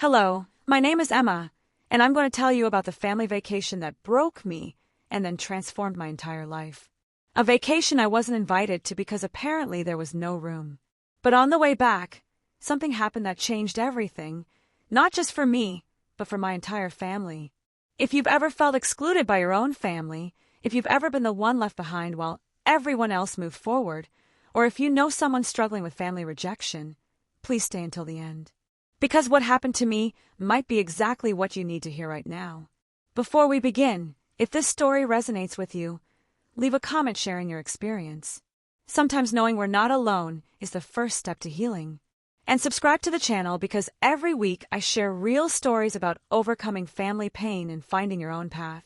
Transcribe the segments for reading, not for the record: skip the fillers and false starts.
Hello, my name is Emma, and I'm going to tell you about the family vacation that broke me and then transformed my entire life. A vacation I wasn't invited to because apparently there was no room. But on the way back, something happened that changed everything, not just for me, but for my entire family. If you've ever felt excluded by your own family, if you've ever been the one left behind while everyone else moved forward, or if you know someone struggling with family rejection, please stay until the end. Because what happened to me might be exactly what you need to hear right now. Before we begin, if this story resonates with you, leave a comment sharing your experience. Sometimes knowing we're not alone is the first step to healing. And subscribe to the channel because every week I share real stories about overcoming family pain and finding your own path.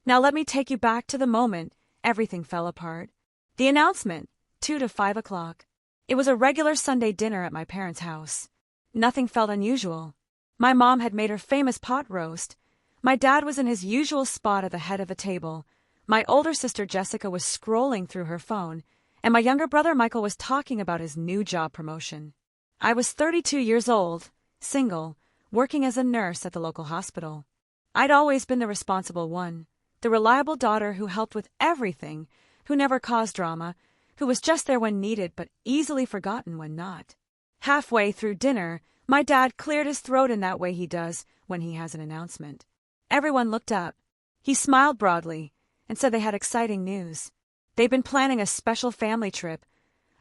Now let me take you back to the moment everything fell apart. The announcement, 2 to 5 o'clock. It was a regular Sunday dinner at my parents' house. Nothing felt unusual. My mom had made her famous pot roast. My dad was in his usual spot at the head of the table. My older sister Jessica was scrolling through her phone, and my younger brother Michael was talking about his new job promotion. I was 32 years old, single, working as a nurse at the local hospital. I'd always been the responsible one, the reliable daughter who helped with everything, who never caused drama, who was just there when needed but easily forgotten when not. Halfway through dinner, my dad cleared his throat in that way he does when he has an announcement. Everyone looked up. He smiled broadly and said they had exciting news. They'd been planning a special family trip,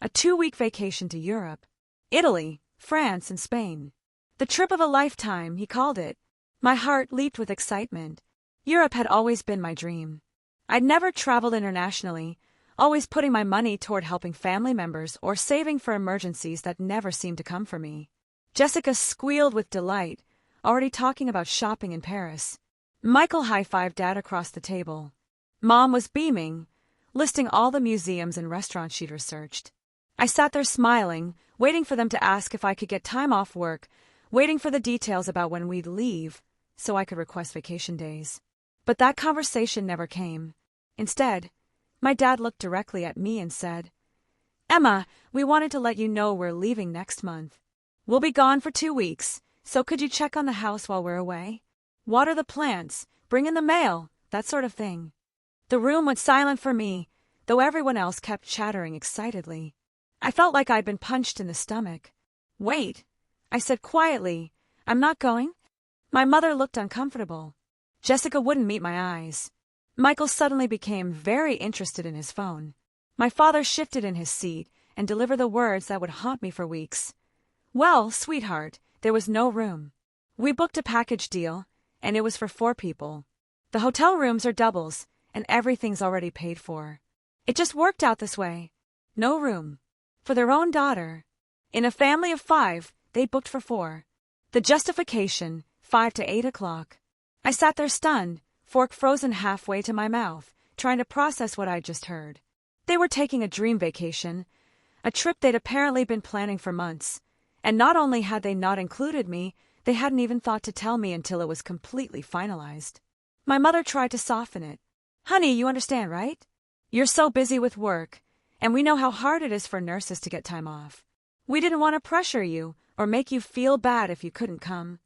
a 2-week vacation to Europe, Italy, France, and Spain. The trip of a lifetime, he called it. My heart leaped with excitement. Europe had always been my dream. I'd never traveled internationally, always putting my money toward helping family members or saving for emergencies that never seemed to come for me. Jessica squealed with delight, already talking about shopping in Paris. Michael high-fived Dad across the table. Mom was beaming, listing all the museums and restaurants she'd researched. I sat there smiling, waiting for them to ask if I could get time off work, waiting for the details about when we'd leave, so I could request vacation days. But that conversation never came. Instead, my dad looked directly at me and said, "Emma, we wanted to let you know we're leaving next month. We'll be gone for 2 weeks, so could you check on the house while we're away? Water the plants, bring in the mail, that sort of thing." The room went silent for me, though everyone else kept chattering excitedly. I felt like I'd been punched in the stomach. "Wait," I said quietly, "I'm not going." My mother looked uncomfortable. Jessica wouldn't meet my eyes. Michael suddenly became very interested in his phone. My father shifted in his seat and delivered the words that would haunt me for weeks. "Well, sweetheart, there was no room. We booked a package deal, and it was for 4 people. The hotel rooms are doubles, and everything's already paid for. It just worked out this way. No room. For their own daughter. In a family of 5, they booked for 4. The justification, 5 to 8 o'clock. I sat there stunned, fork frozen halfway to my mouth, trying to process what I'd just heard. They were taking a dream vacation, a trip they'd apparently been planning for months, and not only had they not included me, they hadn't even thought to tell me until it was completely finalized. My mother tried to soften it. "Honey, you understand, right? You're so busy with work, and we know how hard it is for nurses to get time off. We didn't want to pressure you or make you feel bad if you couldn't come."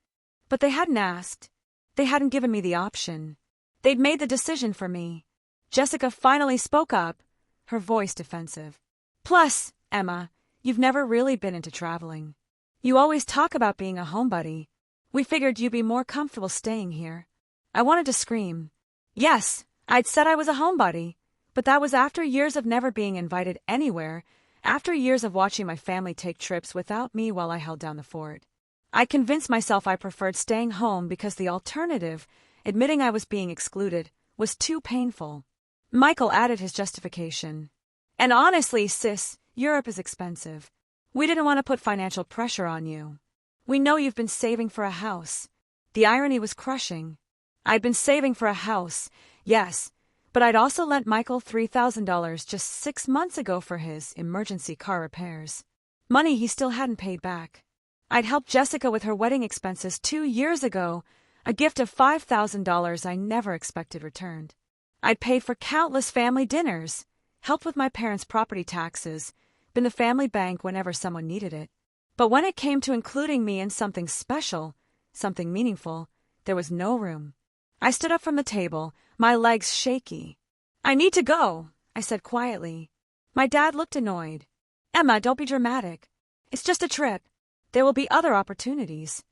But they hadn't asked. They hadn't given me the option. They'd made the decision for me. Jessica finally spoke up, her voice defensive. "Plus, Emma, you've never really been into traveling. You always talk about being a homebody. We figured you'd be more comfortable staying here." I wanted to scream. Yes, I'd said I was a homebody, but that was after years of never being invited anywhere, after years of watching my family take trips without me while I held down the fort. I convinced myself I preferred staying home because the alternative, admitting I was being excluded, was too painful. Michael added his justification. "And honestly, sis, Europe is expensive. We didn't want to put financial pressure on you. We know you've been saving for a house." The irony was crushing. I'd been saving for a house, yes, but I'd also lent Michael $3,000 just 6 months ago for his emergency car repairs. Money he still hadn't paid back. I'd helped Jessica with her wedding expenses 2 years ago, a gift of $5,000 I never expected returned. I'd paid for countless family dinners, helped with my parents' property taxes, been the family bank whenever someone needed it. But when it came to including me in something special, something meaningful, there was no room. I stood up from the table, my legs shaky. "I need to go," I said quietly. My dad looked annoyed. "Emma, don't be dramatic. It's just a trip. There will be other opportunities."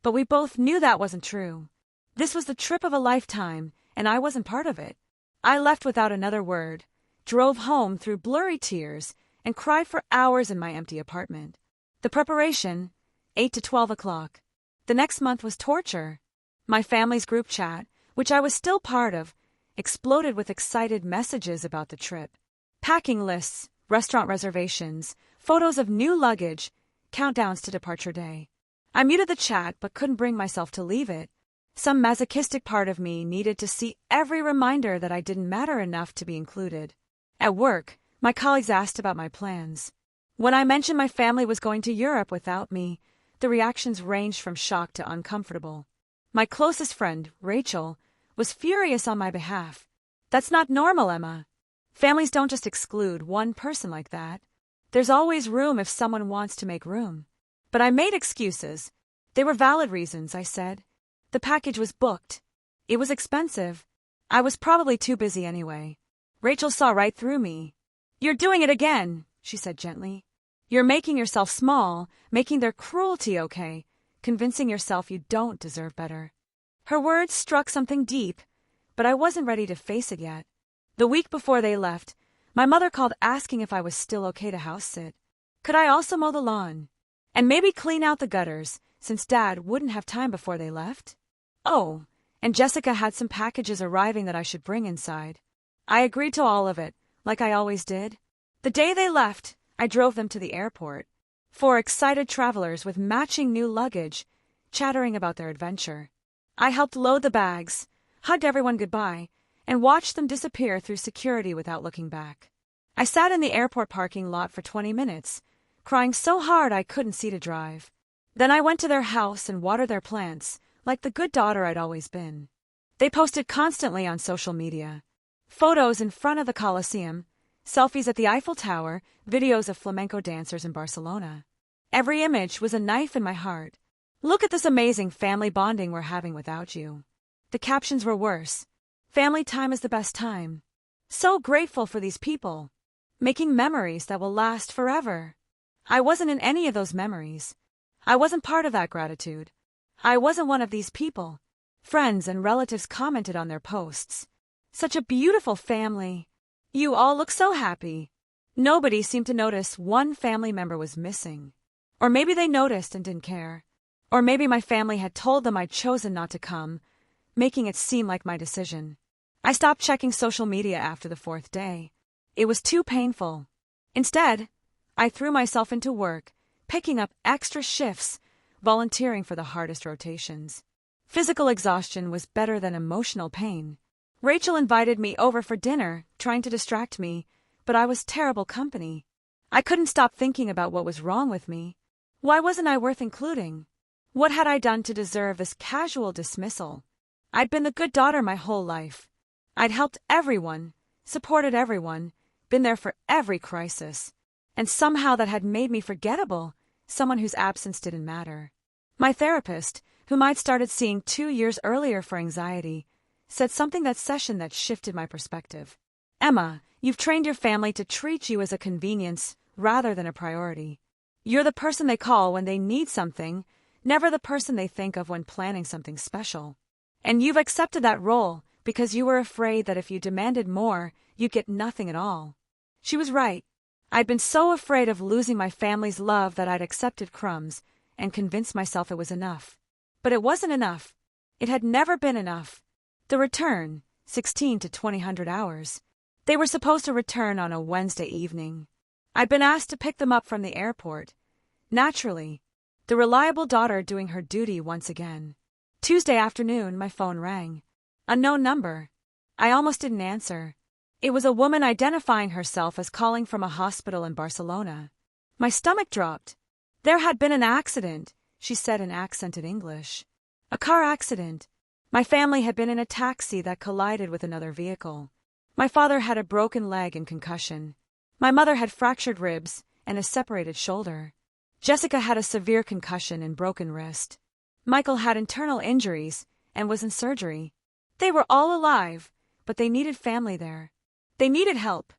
But we both knew that wasn't true. This was the trip of a lifetime, and I wasn't part of it. I left without another word, drove home through blurry tears, and cried for hours in my empty apartment. The preparation, 8 to 12 o'clock. The next month was torture. My family's group chat, which I was still part of, exploded with excited messages about the trip. Packing lists, restaurant reservations, photos of new luggage, countdowns to departure day. I muted the chat but couldn't bring myself to leave it. Some masochistic part of me needed to see every reminder that I didn't matter enough to be included. At work, my colleagues asked about my plans. When I mentioned my family was going to Europe without me, the reactions ranged from shock to uncomfortable. My closest friend, Rachel, was furious on my behalf. "That's not normal, Emma. Families don't just exclude one person like that. There's always room if someone wants to make room." But I made excuses. They were valid reasons, I said. The package was booked. It was expensive. I was probably too busy anyway. Rachel saw right through me. "You're doing it again," she said gently. "You're making yourself small, making their cruelty okay, convincing yourself you don't deserve better." Her words struck something deep, but I wasn't ready to face it yet. The week before they left, my mother called asking if I was still okay to house sit. Could I also mow the lawn? And maybe clean out the gutters, since Dad wouldn't have time before they left? Oh, and Jessica had some packages arriving that I should bring inside. I agreed to all of it, like I always did. The day they left, I drove them to the airport. 4 excited travelers with matching new luggage, chattering about their adventure. I helped load the bags, hugged everyone goodbye, and watched them disappear through security without looking back. I sat in the airport parking lot for 20 minutes, crying so hard I couldn't see to drive. Then I went to their house and watered their plants, like the good daughter I'd always been. They posted constantly on social media. Photos in front of the Colosseum, selfies at the Eiffel Tower, videos of flamenco dancers in Barcelona. Every image was a knife in my heart. "Look at this amazing family bonding we're having without you." The captions were worse. "Family time is the best time. So grateful for these people. Making memories that will last forever." I wasn't in any of those memories. I wasn't part of that gratitude. I wasn't one of these people. Friends and relatives commented on their posts. "Such a beautiful family. You all look so happy." Nobody seemed to notice one family member was missing. Or maybe they noticed and didn't care. Or maybe my family had told them I'd chosen not to come, making it seem like my decision. I stopped checking social media after the 4th day. It was too painful. Instead, I threw myself into work, picking up extra shifts, volunteering for the hardest rotations. Physical exhaustion was better than emotional pain. Rachel invited me over for dinner, trying to distract me, but I was terrible company. I couldn't stop thinking about what was wrong with me. Why wasn't I worth including? What had I done to deserve this casual dismissal? I'd been the good daughter my whole life. I'd helped everyone, supported everyone, been there for every crisis. And somehow that had made me forgettable, someone whose absence didn't matter. My therapist, whom I'd started seeing 2 years earlier for anxiety, said something that session that shifted my perspective. "Emma, you've trained your family to treat you as a convenience rather than a priority. You're the person they call when they need something, never the person they think of when planning something special. And you've accepted that role because you were afraid that if you demanded more, you'd get nothing at all." She was right. I'd been so afraid of losing my family's love that I'd accepted crumbs and convinced myself it was enough. But it wasn't enough. It had never been enough. The return, 16 to 20 hours. They were supposed to return on a Wednesday evening. I'd been asked to pick them up from the airport. Naturally, the reliable daughter doing her duty once again. Tuesday afternoon, my phone rang. Unknown number. I almost didn't answer. It was a woman identifying herself as calling from a hospital in Barcelona. My stomach dropped. There had been an accident, she said in accented English. A car accident. My family had been in a taxi that collided with another vehicle. My father had a broken leg and concussion. My mother had fractured ribs and a separated shoulder. Jessica had a severe concussion and broken wrist. Michael had internal injuries and was in surgery. They were all alive, but they needed family there. They needed help.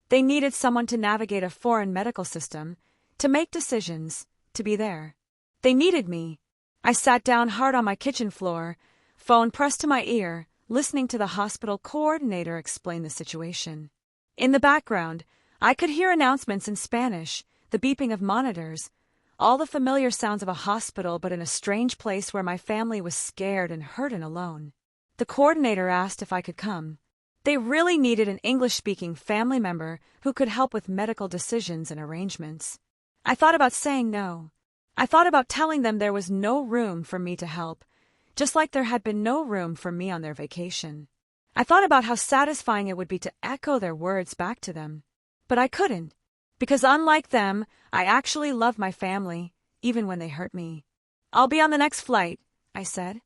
They needed someone to navigate a foreign medical system, to make decisions, to be there. They needed me. I sat down hard on my kitchen floor, phone pressed to my ear, listening to the hospital coordinator explain the situation. In the background, I could hear announcements in Spanish, the beeping of monitors, all the familiar sounds of a hospital but in a strange place where my family was scared and hurt and alone. The coordinator asked if I could come. They really needed an English-speaking family member who could help with medical decisions and arrangements. I thought about saying no. I thought about telling them there was no room for me to help, just like there had been no room for me on their vacation. I thought about how satisfying it would be to echo their words back to them. But I couldn't, because unlike them, I actually love my family, even when they hurt me. I'll be on the next flight, I said.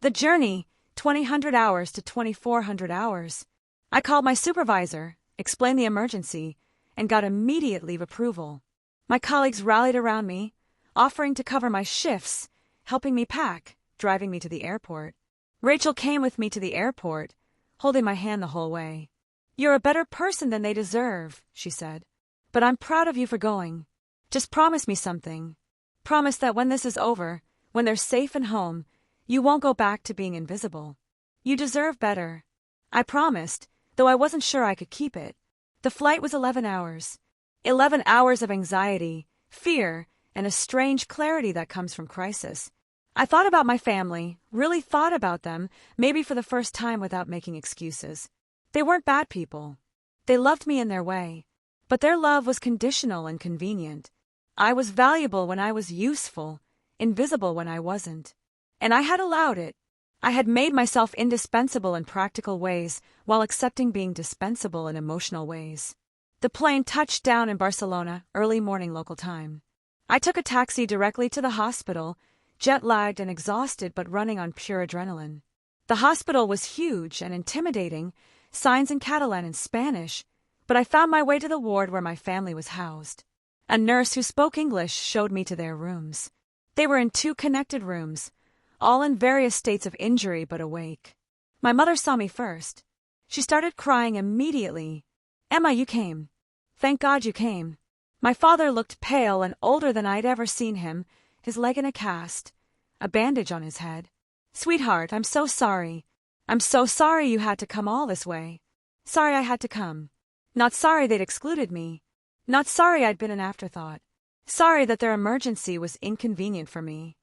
The journey, 2,000 hours to 2,400 hours. I called my supervisor, explained the emergency, and got immediate leave approval. My colleagues rallied around me, offering to cover my shifts, helping me pack, driving me to the airport. Rachel came with me to the airport, holding my hand the whole way. "You're a better person than they deserve," she said. "But I'm proud of you for going. Just promise me something. Promise that when this is over, when they're safe and home, you won't go back to being invisible. You deserve better." I promised, though I wasn't sure I could keep it. The flight was 11 hours. 11 hours of anxiety, fear, and a strange clarity that comes from crisis. I thought about my family, really thought about them, maybe for the first time without making excuses. They weren't bad people. They loved me in their way. But their love was conditional and convenient. I was valuable when I was useful, invisible when I wasn't. And I had allowed it. I had made myself indispensable in practical ways while accepting being dispensable in emotional ways. The plane touched down in Barcelona, early morning local time. I took a taxi directly to the hospital, jet-lagged and exhausted but running on pure adrenaline. The hospital was huge and intimidating, signs in Catalan and Spanish, but I found my way to the ward where my family was housed. A nurse who spoke English showed me to their rooms. They were in 2 connected rooms, all in various states of injury but awake. My mother saw me first. She started crying immediately. "Emma, you came. Thank God you came." My father looked pale and older than I'd ever seen him, his leg in a cast, a bandage on his head. "Sweetheart, I'm so sorry. I'm so sorry you had to come all this way. Sorry I had to come. Not sorry they'd excluded me. Not sorry I'd been an afterthought. Sorry that their emergency was inconvenient for me."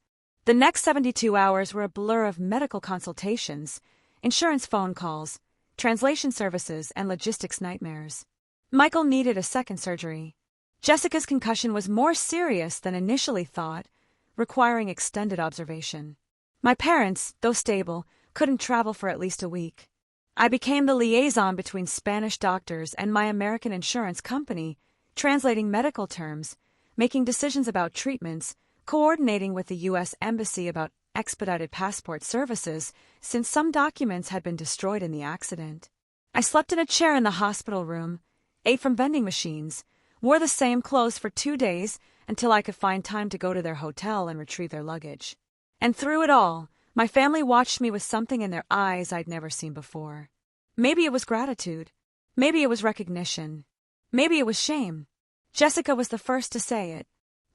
The next 72 hours were a blur of medical consultations, insurance phone calls, translation services, and logistics nightmares. Michael needed a second surgery. Jessica's concussion was more serious than initially thought, requiring extended observation. My parents, though stable, couldn't travel for at least a week. I became the liaison between Spanish doctors and my American insurance company, translating medical terms, making decisions about treatments, coordinating with the U.S. Embassy about expedited passport services, since some documents had been destroyed in the accident. I slept in a chair in the hospital room, ate from vending machines, wore the same clothes for 2 days until I could find time to go to their hotel and retrieve their luggage. And through it all, my family watched me with something in their eyes I'd never seen before. Maybe it was gratitude. Maybe it was recognition. Maybe it was shame. Jessica was the first to say it.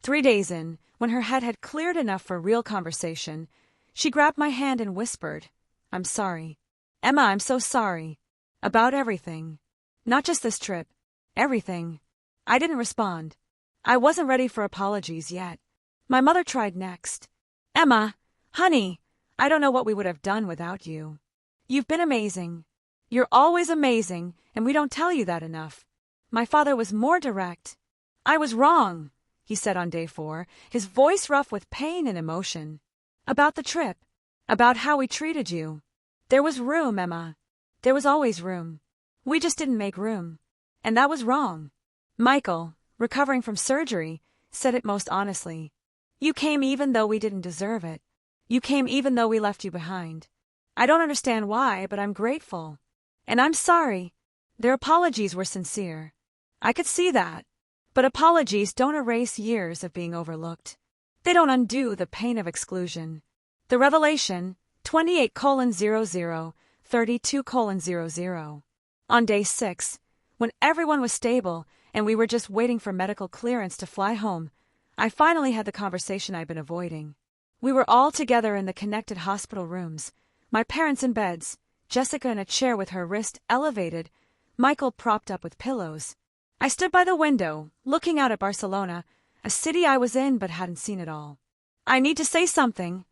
3 days in, when her head had cleared enough for real conversation, she grabbed my hand and whispered, "I'm sorry. Emma, I'm so sorry. About everything. Not just this trip. Everything." I didn't respond. I wasn't ready for apologies yet. My mother tried next. "Emma, honey, I don't know what we would have done without you. You've been amazing. You're always amazing, and we don't tell you that enough." My father was more direct. "I was wrong," he said on day 4, his voice rough with pain and emotion. "About the trip. About how we treated you. There was room, Emma. There was always room. We just didn't make room. And that was wrong." Michael, recovering from surgery, said it most honestly. "You came even though we didn't deserve it. You came even though we left you behind. I don't understand why, but I'm grateful. And I'm sorry." Their apologies were sincere. I could see that. But apologies don't erase years of being overlooked. They don't undo the pain of exclusion. The revelation, 28:00, 32:00. On day 6, when everyone was stable and we were just waiting for medical clearance to fly home, I finally had the conversation I'd been avoiding. We were all together in the connected hospital rooms, my parents in beds, Jessica in a chair with her wrist elevated, Michael propped up with pillows. I stood by the window, looking out at Barcelona, a city I was in but hadn't seen at all. "I need to say something,"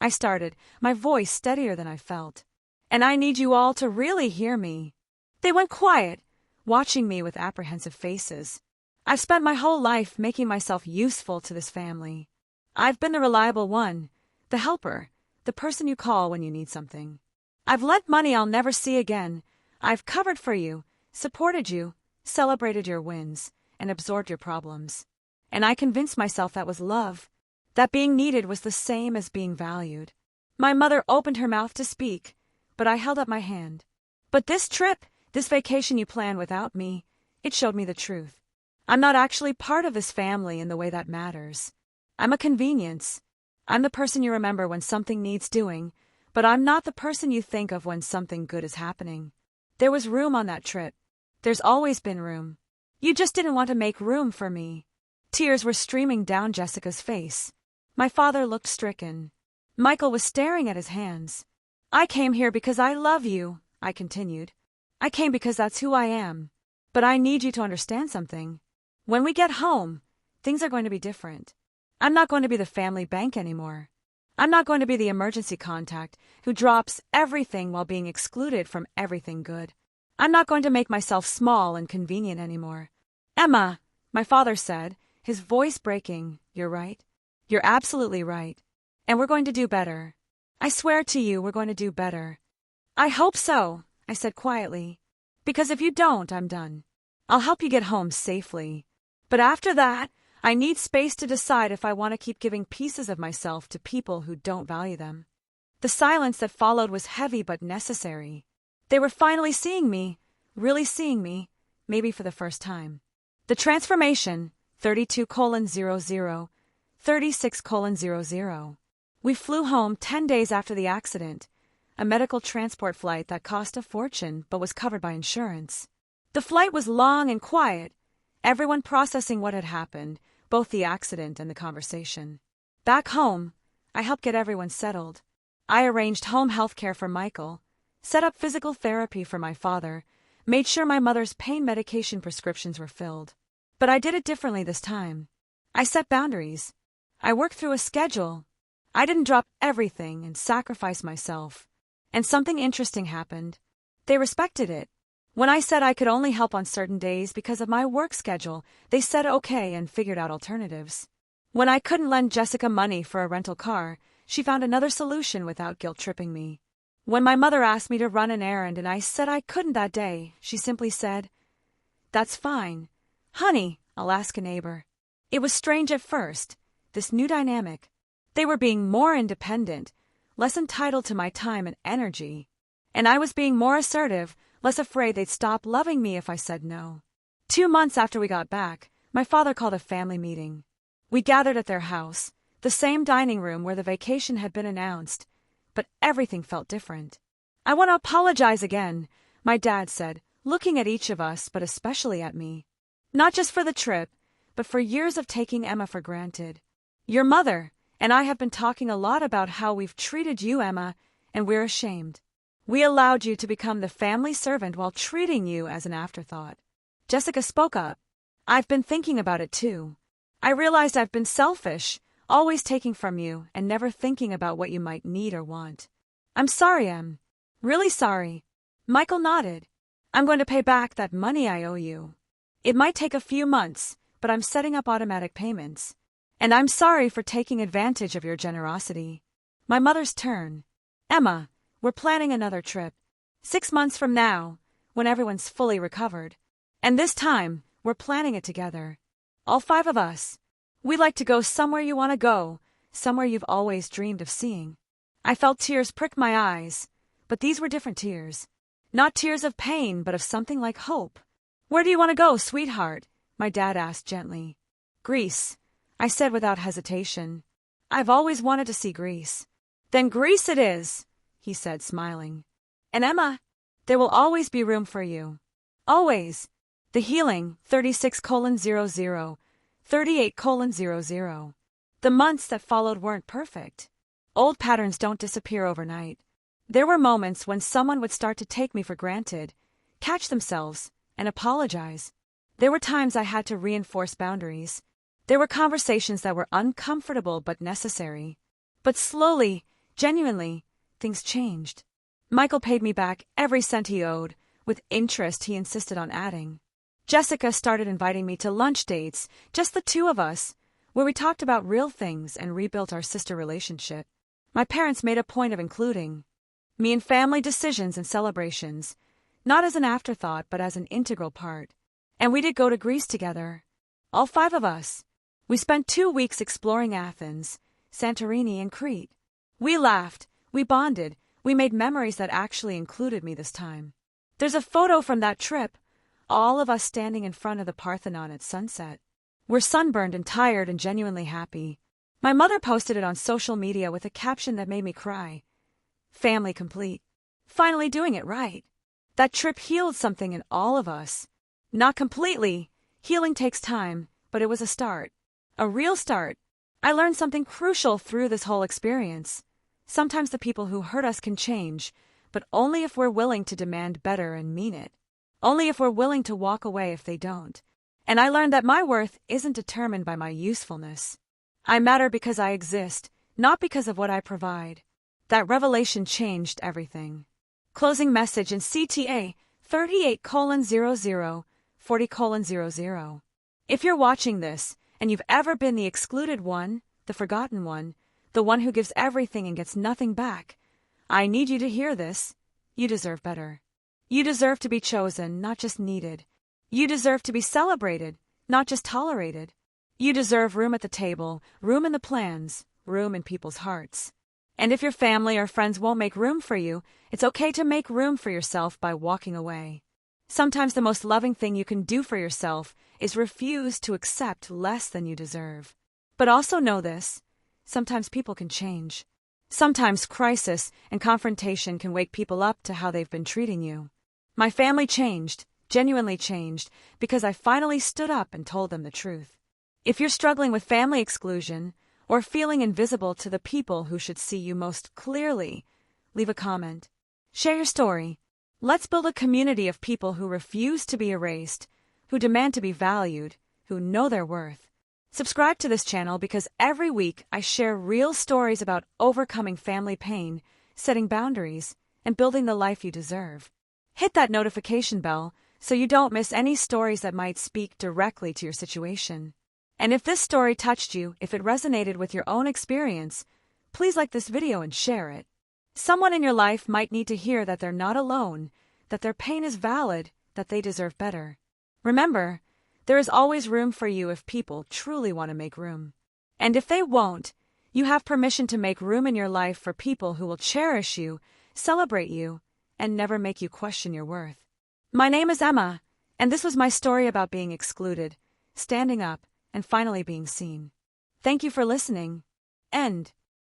I started, my voice steadier than I felt. "And I need you all to really hear me." They went quiet, watching me with apprehensive faces. I've spent my whole life making myself useful to this family. I've been the reliable one, the helper, the person you call when you need something. I've lent money I'll never see again. I've covered for you, supported you, celebrated your wins, and absorbed your problems. And I convinced myself that was love, that being needed was the same as being valued. My mother opened her mouth to speak, but I held up my hand. "But this trip, this vacation you planned without me, it showed me the truth. I'm not actually part of this family in the way that matters. I'm a convenience. I'm the person you remember when something needs doing, but I'm not the person you think of when something good is happening. There was room on that trip. There's always been room. You just didn't want to make room for me." Tears were streaming down Jessica's face. My father looked stricken. Michael was staring at his hands. "I came here because I love you," I continued. "I came because that's who I am. But I need you to understand something. When we get home, things are going to be different. I'm not going to be the family bank anymore. I'm not going to be the emergency contact who drops everything while being excluded from everything good. I'm not going to make myself small and convenient anymore." "Emma," my father said, his voice breaking, "You're right. You're absolutely right. And we're going to do better. I swear to you we're going to do better." "I hope so," I said quietly. "Because if you don't, I'm done. I'll help you get home safely. But after that, I need space to decide if I want to keep giving pieces of myself to people who don't value them." The silence that followed was heavy but necessary. They were finally seeing me, really seeing me, maybe for the first time. The transformation, 32:00, 36:00. We flew home 10 days after the accident, a medical transport flight that cost a fortune but was covered by insurance. The flight was long and quiet, everyone processing what had happened, both the accident and the conversation. Back home, I helped get everyone settled. I arranged home health care for Michael, set up physical therapy for my father, made sure my mother's pain medication prescriptions were filled. But I did it differently this time. I set boundaries. I worked through a schedule. I didn't drop everything and sacrifice myself. And something interesting happened. They respected it. When I said I could only help on certain days because of my work schedule, they said okay and figured out alternatives. When I couldn't lend Jessica money for a rental car, she found another solution without guilt-tripping me. When my mother asked me to run an errand and I said I couldn't that day, she simply said, "That's fine. Honey, I'll ask a neighbor." It was strange at first, this new dynamic. They were being more independent, less entitled to my time and energy. And I was being more assertive, less afraid they'd stop loving me if I said no. 2 months after we got back, my father called a family meeting. We gathered at their house, the same dining room where the vacation had been announced, but everything felt different. "I want to apologize again," my dad said, looking at each of us, but especially at me. "Not just for the trip, but for years of taking Emma for granted. Your mother and I have been talking a lot about how we've treated you, Emma, and we're ashamed. We allowed you to become the family servant while treating you as an afterthought." Jessica spoke up. "I've been thinking about it too. I realized I've been selfish, always taking from you and never thinking about what you might need or want. I'm sorry, Em. Really sorry." Michael nodded. "I'm going to pay back that money I owe you. It might take a few months, but I'm setting up automatic payments. And I'm sorry for taking advantage of your generosity." My mother's turn. "Emma, we're planning another trip. 6 months from now, when everyone's fully recovered. And this time, we're planning it together. All 5 of us. We'd like to go somewhere you want to go, somewhere you've always dreamed of seeing." I felt tears prick my eyes, but these were different tears. Not tears of pain, but of something like hope. "Where do you want to go, sweetheart?" my dad asked gently. "Greece," I said without hesitation. I've always wanted to see Greece. Then Greece it is, he said, smiling. And Emma, there will always be room for you. Always. The healing, 36:00, 38:00. The months that followed weren't perfect. Old patterns don't disappear overnight. There were moments when someone would start to take me for granted, catch themselves, and apologize. There were times I had to reinforce boundaries. There were conversations that were uncomfortable but necessary. But slowly, genuinely, things changed. Michael paid me back every cent he owed, with interest he insisted on adding. Jessica started inviting me to lunch dates, just the two of us, where we talked about real things and rebuilt our sister relationship. My parents made a point of including me in family decisions and celebrations, not as an afterthought but as an integral part. And we did go to Greece together. All 5 of us. We spent 2 weeks exploring Athens, Santorini, and Crete. We laughed, we bonded, we made memories that actually included me this time. There's a photo from that trip, all of us standing in front of the Parthenon at sunset. We're sunburned and tired and genuinely happy. My mother posted it on social media with a caption that made me cry. Family complete. Finally doing it right. That trip healed something in all of us. Not completely. Healing takes time, but it was a start. A real start. I learned something crucial through this whole experience. Sometimes the people who hurt us can change, but only if we're willing to demand better and mean it. Only if we're willing to walk away if they don't. And I learned that my worth isn't determined by my usefulness. I matter because I exist, not because of what I provide. That revelation changed everything. Closing message in CTA 38:00, 40:00. If you're watching this, and you've ever been the excluded one, the forgotten one, the one who gives everything and gets nothing back, I need you to hear this. You deserve better. You deserve to be chosen, not just needed. You deserve to be celebrated, not just tolerated. You deserve room at the table, room in the plans, room in people's hearts. And if your family or friends won't make room for you, it's okay to make room for yourself by walking away. Sometimes the most loving thing you can do for yourself is refuse to accept less than you deserve. But also know this, sometimes people can change. Sometimes crisis and confrontation can wake people up to how they've been treating you. My family changed, genuinely changed, because I finally stood up and told them the truth. If you're struggling with family exclusion, or feeling invisible to the people who should see you most clearly, leave a comment. Share your story. Let's build a community of people who refuse to be erased, who demand to be valued, who know their worth. Subscribe to this channel because every week I share real stories about overcoming family pain, setting boundaries, and building the life you deserve. Hit that notification bell so you don't miss any stories that might speak directly to your situation. And if this story touched you, if it resonated with your own experience, please like this video and share it. Someone in your life might need to hear that they're not alone, that their pain is valid, that they deserve better. Remember, there is always room for you if people truly want to make room. And if they won't, you have permission to make room in your life for people who will cherish you, celebrate you, and never make you question your worth. My name is Emma, and this was my story about being excluded, standing up, and finally being seen. Thank you for listening. End.